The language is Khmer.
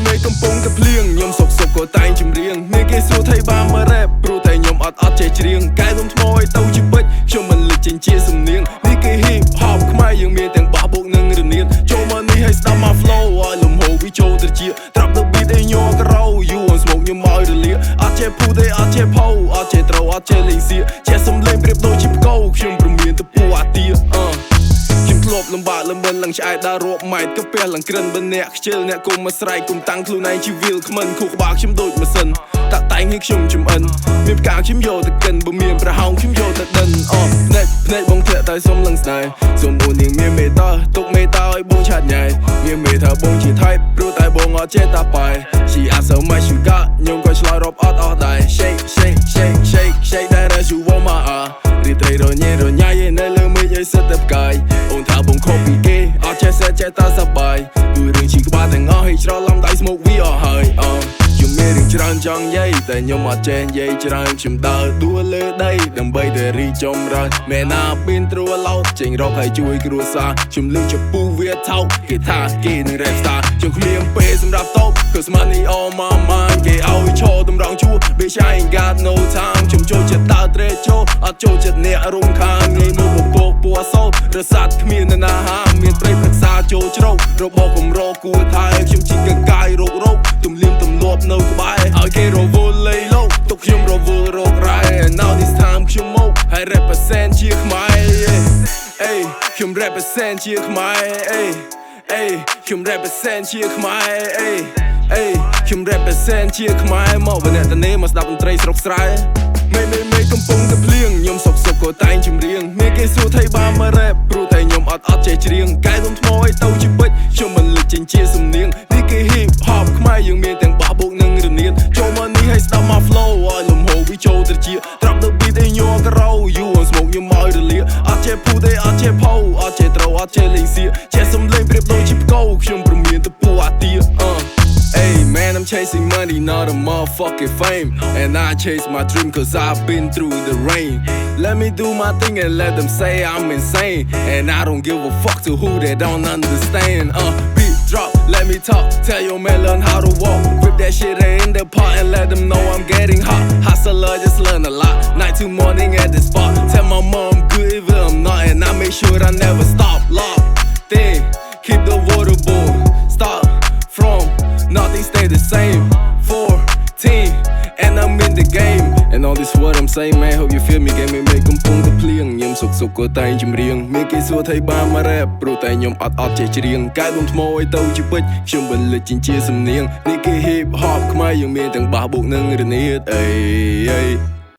មេកំពុងតែភ្លៀងខ្ញុំសុកក៏តែងជំរៀងមានគេសួរថៃបានមករ៉េបព្រោះតែខ្ញុំអត់ចេះច្រៀងកែលំថ្មឲ្យទៅជាពេជ្រខ្ញុំមិនលេចចេញជាសំនៀងនេះគេ hip hop ខ្មែរយើងមានទាំងបោះបុកនិងរនាតចូលមកនេះឲ្យស្ដាប់មក flow ឲ្យលំហូរវាចូលទៅជាត្រាប់ទៅ beat ឲ្យញ័រក្រោយូរស្មុកខ្ញុំឲ្យរលាអត់ចេះភូទេអត់ចេះផោអត់ចេះត្រូវអត់ចេះលេងសៀចេះសំលេងប្រៀបដូចជាផ្គោខ្ញុំព្រមានទៅពួរអាទាខ្ញុំធ្លាប់លំបាកលំមិនឡើងឆ្អែតដល់រាប់ម៉ែត្រក៏ពះឡើងក្រិនបើអ្នកខ្ជិលអ្នកគុំមកស្រែកគុំតាំងខ្លួនឯងជាវាលខ្មិនខួរក្បាលខ្ញុំដូចម៉ាស៊ីនតាក់តែងឲ្យខ្ញុំចំអិនមានផ្កាខ្ញុំយកទៅកិនបើមានប្រហោងខ្ញុំយកទៅដិនភ្នែកបងធ្លាក់តែសុំឡើងស្នេហ៍សុំអូននាងមានមេត្តាទុកមេត្តាឲ្យបងឆាតញ៉ៃមានមេថាបងជាថៃព្រោះតែបងអត់ចេះតាប៉ៃ She asked so much you got ខ្ញុំក៏ឆ្លើយរាប់អត់អស់ដែរ Shake shake shake shake shake that as you want my រីត្រីរញ៉េរញ៉ៃនៅលើមេឃឲ្យសិតតែផ្កាយអូនថាបងខុសពីគេអត់ចេះសេះចេះតាសប្បាយគឺរឿងជីក្បាលទាំងអស់ឲ្យច្រឡំដៃស្មុកវាអស់ហើយខ្ញុំមានរឿងច្រើនចង់និយាយតែខ្ញុំអត់ចេះនិយាយច្រើនខ្ញុំដើរដួលលើដីដើម្បីតែរីចម្រើនមែនណាប៊ីនត្រួឡោតចេញរកឲ្យជួយគ្រួសារខ្ញុំលើកចំពូវាថោកគេថាគេនឹង rap star ខ្ញុំគ្មានពេលសម្រាប់តប Cause money on my mind គេឲ្យឈរតម្រង់ជួរ Bitch I ain't got no time ខ្ញុំចូលចិត្តដើរត្រេកចូលអត់ចូលចិត្តអ្នករំខានងាយមកពកពួរសោរសាត់គ្មាននរណាហាមមានព្រៃប្រឹក្សាចូលជ្រៅរបស់កំរគួរថែខ្ញុំជីកកាយរោគទំលៀមទំលាប់នៅក្បែរឲ្យគេរវល់លៃលោកទុកខ្ញុំរវល់រករ៉ែ Now this time ខ្ញុំមកហើយ represent ជាខ្មែរអេខ្ញុំ represent ជាខ្មែរអេខ្ញុំ represent ជាខ្មែរអេខ្ញុំ represent ជាខ្មែរមកវណ្ណតនេមកស្ដាប់តន្ត្រីស្រុកស្រែមេកំពុងតែភ្លៀងខ្ញុំសុកក៏តែងចម្រៀងមានគេសួរថៃបានមករ៉េបព្រោះតែខ្ញុំអត់ចេះច្រៀងកែលំថ្មឲ្យទៅជាពេជ្រខ្ញុំមិនលេចចេញជាសំនៀងនេះគេ hip hop ខ្មែរយើងមានទាំងបោះបុកនិងរនាតចូលមកនេះឲ្យស្ដាប់មក flow ឲ្យលំហូរវាចូលទៅជាត្រាប់ទៅ beat ឲ្យញ័រក្រោយូរស្មុកខ្ញុំឲ្យរលាអត់ចេះភូទេអត់ចេះផោអត់ចេះត្រូវអត់ចេះលេងសៀចេះសំលេងប្រៀបដូចជាផ្គោខ្ញុំព្រមានទៅពួរអាទាHey man, I'm chasing money, not a motherfucking fame. And I chase my dream cause I've been through the rain. Let me do my thing and let them say I'm insane. And I don't give a fuck to who they don't understand. Beat drop, let me talk. Tell your man learn how to walk. Whip that shit in the pot and let them know I'm getting hot. Hustler just learn a lot. Night to morning at the spot. Tell my mom good if I'm not. And I make sure I never stop. Lock, thing, keep the water boil. Stop from nothing stay the same 14 and I'm in the game and all this what I'm saying man hope you feel me គេមេកំពុងតែភ្លៀងខ្ញុំសុកក៏តែងចម្រៀងមានគេសួរថៃបានមករ៉េបព្រោះតែខ្ញុំអត់ចេះច្រៀងកែលំថ្មឲ្យទៅជាពេជ្រខ្ញុំមិនលេចចេញជាសំនៀងនេះគេ hip hop ខ្មែរយើងមានទាំងបោះបុកនិងរនាតអេ